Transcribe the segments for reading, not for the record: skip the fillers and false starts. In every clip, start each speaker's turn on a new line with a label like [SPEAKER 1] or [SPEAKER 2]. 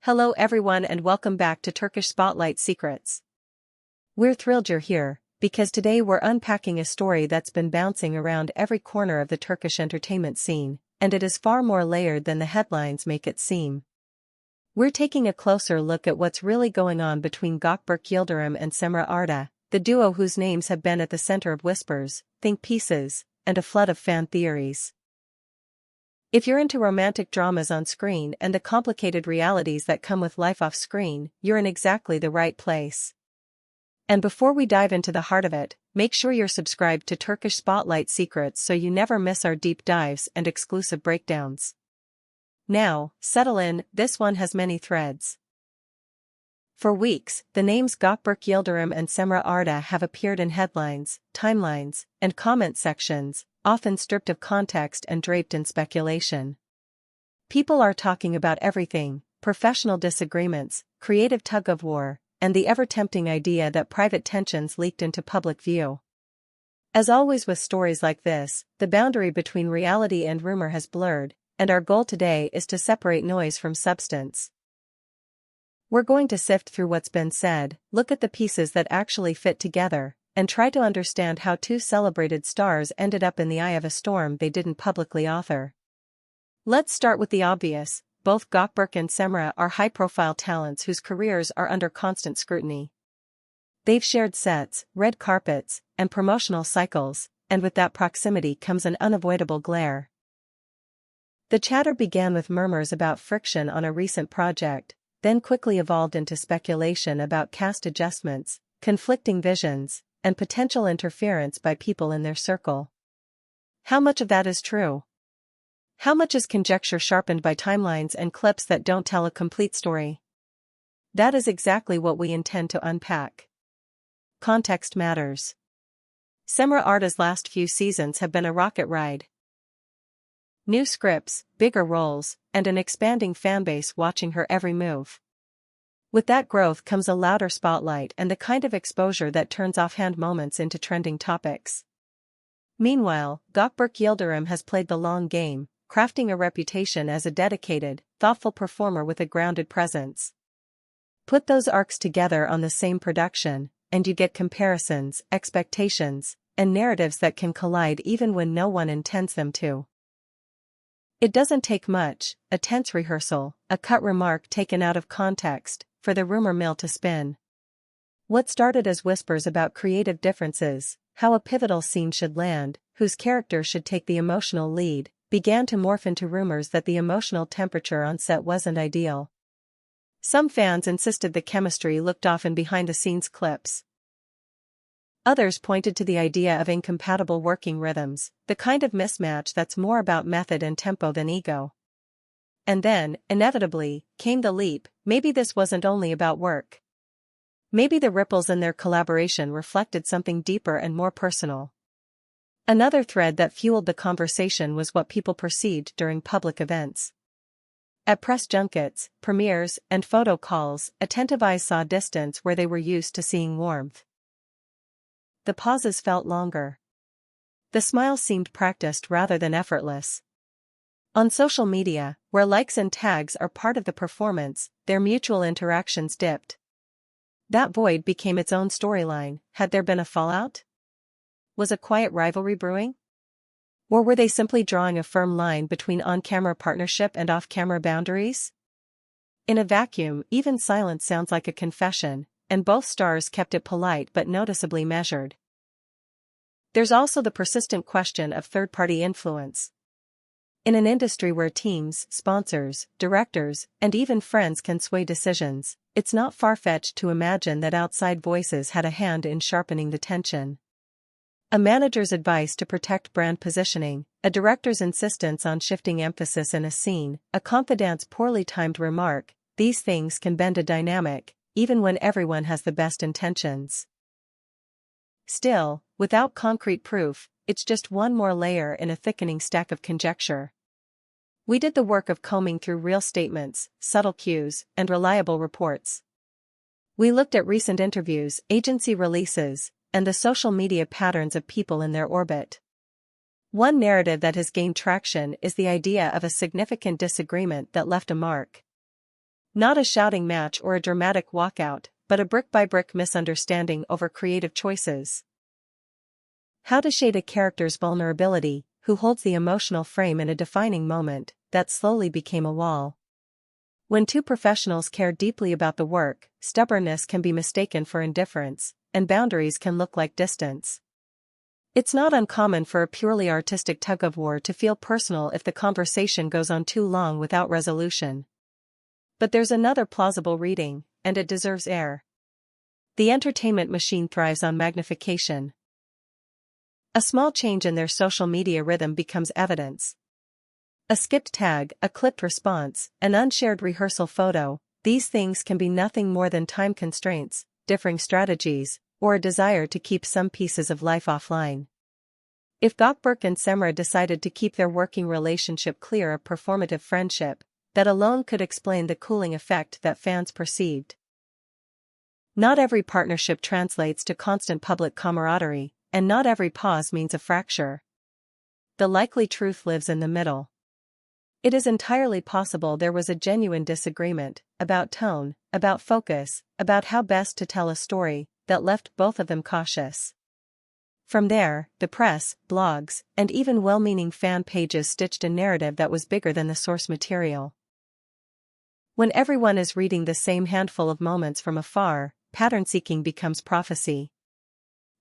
[SPEAKER 1] Hello everyone and welcome back to Turkish Spotlight Secrets. We're thrilled you're here, because today we're unpacking a story that's been bouncing around every corner of the Turkish entertainment scene, and it is far more layered than the headlines make it seem. We're taking a closer look at what's really going on between Gökberk Yıldırım and Cemre Arda, the duo whose names have been at the center of whispers, think pieces, and a flood of fan theories. If you're into romantic dramas on screen and the complicated realities that come with life off screen, you're in exactly the right place. And before we dive into the heart of it, make sure you're subscribed to Turkish Spotlight Secrets so you never miss our deep dives and exclusive breakdowns. Now, settle in, this one has many threads. For weeks, the names Gökberk Yıldırım and Cemre Arda have appeared in headlines, timelines, and comment sections, often stripped of context and draped in speculation. People are talking about everything: professional disagreements, creative tug-of-war, and the ever-tempting idea that private tensions leaked into public view. As always with stories like this, the boundary between reality and rumor has blurred, and our goal today is to separate noise from substance. We're going to sift through what's been said, look at the pieces that actually fit together, and try to understand how two celebrated stars ended up in the eye of a storm they didn't publicly author. Let's start with the obvious: both Gökberk and Cemre are high-profile talents whose careers are under constant scrutiny. They've shared sets, red carpets, and promotional cycles, and with that proximity comes an unavoidable glare. The chatter began with murmurs about friction on a recent project, then quickly evolved into speculation about cast adjustments, conflicting visions, and potential interference by people in their circle. How much of that is true? How much is conjecture sharpened by timelines and clips that don't tell a complete story? That is exactly what we intend to unpack. Context matters. Cemre Arda's last few seasons have been a rocket ride. New scripts, bigger roles, and an expanding fanbase watching her every move. With that growth comes a louder spotlight and the kind of exposure that turns offhand moments into trending topics. Meanwhile, Gökberk Yıldırım has played the long game, crafting a reputation as a dedicated, thoughtful performer with a grounded presence. Put those arcs together on the same production, and you get comparisons, expectations, and narratives that can collide even when no one intends them to. It doesn't take much: a tense rehearsal, a cut remark taken out of context, for the rumor mill to spin. What started as whispers about creative differences, how a pivotal scene should land, whose character should take the emotional lead, began to morph into rumors that the emotional temperature on set wasn't ideal. Some fans insisted the chemistry looked off in behind-the-scenes clips. Others pointed to the idea of incompatible working rhythms, the kind of mismatch that's more about method and tempo than ego. And then, inevitably, came the leap: maybe this wasn't only about work. Maybe the ripples in their collaboration reflected something deeper and more personal. Another thread that fueled the conversation was what people perceived during public events. At press junkets, premieres, and photo calls, attentive eyes saw distance where they were used to seeing warmth. The pauses felt longer. The smile seemed practiced rather than effortless. On social media, where likes and tags are part of the performance, their mutual interactions dipped. That void became its own storyline. Had there been a fallout? Was a quiet rivalry brewing? Or were they simply drawing a firm line between on-camera partnership and off-camera boundaries? In a vacuum, even silence sounds like a confession, and both stars kept it polite but noticeably measured. There's also the persistent question of third-party influence. In an industry where teams, sponsors, directors, and even friends can sway decisions, it's not far-fetched to imagine that outside voices had a hand in sharpening the tension. A manager's advice to protect brand positioning, a director's insistence on shifting emphasis in a scene, a confidant's poorly timed remark: these things can bend a dynamic, even when everyone has the best intentions. Still, without concrete proof, it's just one more layer in a thickening stack of conjecture. We did the work of combing through real statements, subtle cues, and reliable reports. We looked at recent interviews, agency releases, and the social media patterns of people in their orbit. One narrative that has gained traction is the idea of a significant disagreement that left a mark. Not a shouting match or a dramatic walkout, but a brick-by-brick misunderstanding over creative choices. How to shade a character's vulnerability, who holds the emotional frame in a defining moment that slowly became a wall. When two professionals care deeply about the work, stubbornness can be mistaken for indifference, and boundaries can look like distance. It's not uncommon for a purely artistic tug-of-war to feel personal if the conversation goes on too long without resolution. But there's another plausible reading, and it deserves air. The entertainment machine thrives on magnification. A small change in their social media rhythm becomes evidence. A skipped tag, a clipped response, an unshared rehearsal photo, these things can be nothing more than time constraints, differing strategies, or a desire to keep some pieces of life offline. If Gökberk and Cemre decided to keep their working relationship clear of performative friendship, that alone could explain the cooling effect that fans perceived. Not every partnership translates to constant public camaraderie, and not every pause means a fracture. The likely truth lives in the middle. It is entirely possible there was a genuine disagreement, about tone, about focus, about how best to tell a story, that left both of them cautious. From there, the press, blogs, and even well-meaning fan pages stitched a narrative that was bigger than the source material. When everyone is reading the same handful of moments from afar, pattern-seeking becomes prophecy.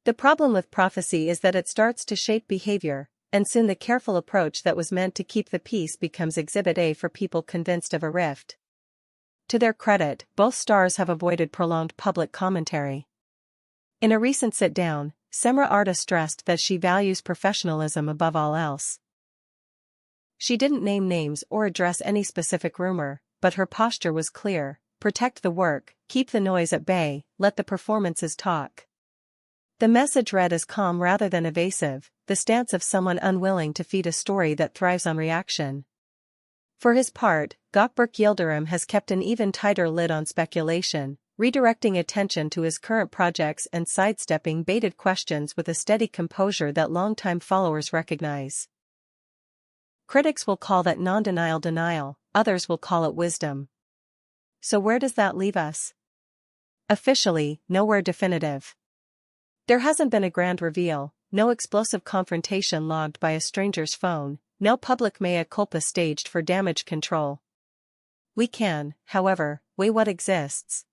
[SPEAKER 1] The problem with prophecy is that it starts to shape behavior, and soon the careful approach that was meant to keep the peace becomes Exhibit A for people convinced of a rift. To their credit, both stars have avoided prolonged public commentary. In a recent sit-down, Arda stressed that she values professionalism above all else. She didn't name names or address any specific rumor, but her posture was clear: protect the work, keep the noise at bay, let the performances talk. The message read as calm rather than evasive, the stance of someone unwilling to feed a story that thrives on reaction. For his part, Gökberk Yıldırım has kept an even tighter lid on speculation, redirecting attention to his current projects and sidestepping baited questions with a steady composure that longtime followers recognize. Critics will call that non-denial denial, others will call it wisdom. So where does that leave us? Officially, nowhere definitive. There hasn't been a grand reveal, no explosive confrontation logged by a stranger's phone, no public mea culpa staged for damage control. We can, however, weigh what exists.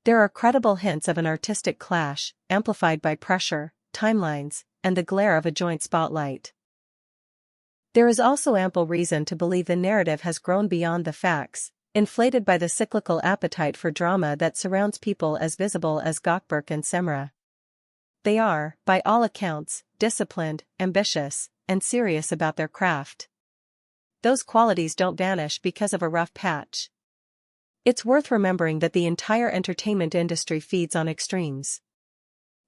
[SPEAKER 1] There are credible hints of an artistic clash, amplified by pressure, timelines, and the glare of a joint spotlight. There is also ample reason to believe the narrative has grown beyond the facts, inflated by the cyclical appetite for drama that surrounds people as visible as Gökberk and Cemre. They are, by all accounts, disciplined, ambitious, and serious about their craft. Those qualities don't vanish because of a rough patch. It's worth remembering that the entire entertainment industry feeds on extremes.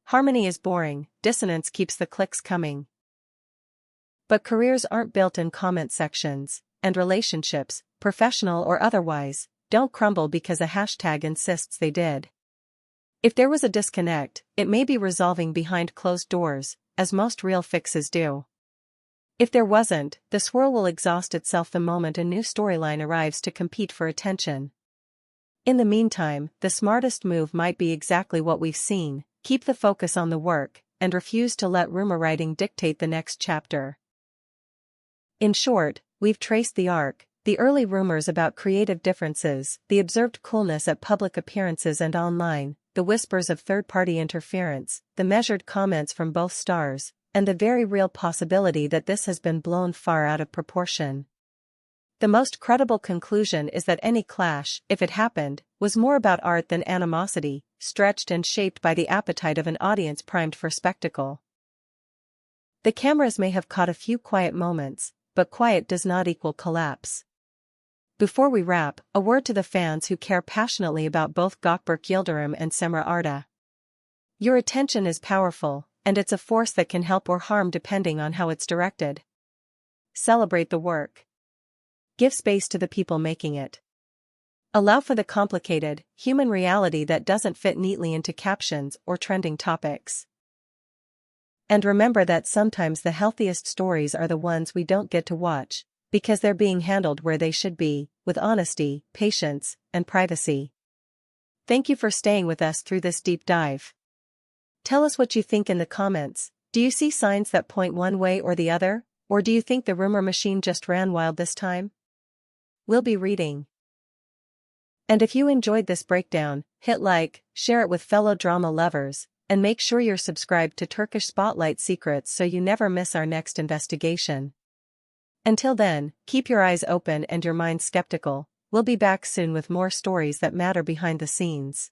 [SPEAKER 1] Harmony is boring, dissonance keeps the clicks coming. But careers aren't built in comment sections, and relationships, professional or otherwise, don't crumble because a hashtag insists they did. If there was a disconnect, it may be resolving behind closed doors, as most real fixes do. If there wasn't, the swirl will exhaust itself the moment a new storyline arrives to compete for attention. In the meantime, the smartest move might be exactly what we've seen: keep the focus on the work, and refuse to let rumor writing dictate the next chapter. In short, we've traced the arc: the early rumors about creative differences, the observed coolness at public appearances and online, the whispers of third-party interference, the measured comments from both stars, and the very real possibility that this has been blown far out of proportion. The most credible conclusion is that any clash, if it happened, was more about art than animosity, stretched and shaped by the appetite of an audience primed for spectacle. The cameras may have caught a few quiet moments, but quiet does not equal collapse. Before we wrap, a word to the fans who care passionately about both Gökberk Yıldırım and Cemre Arda. Your attention is powerful, and it's a force that can help or harm depending on how it's directed. Celebrate the work. Give space to the people making it. Allow for the complicated, human reality that doesn't fit neatly into captions or trending topics. And remember that sometimes the healthiest stories are the ones we don't get to watch, because they're being handled where they should be, with honesty, patience, and privacy. Thank you for staying with us through this deep dive. Tell us what you think in the comments. Do you see signs that point one way or the other, or do you think the rumor machine just ran wild this time? We'll be reading. And if you enjoyed this breakdown, hit like, share it with fellow drama lovers, and make sure you're subscribed to Turkish Spotlight Secrets so you never miss our next investigation. Until then, keep your eyes open and your mind skeptical. We'll be back soon with more stories that matter behind the scenes.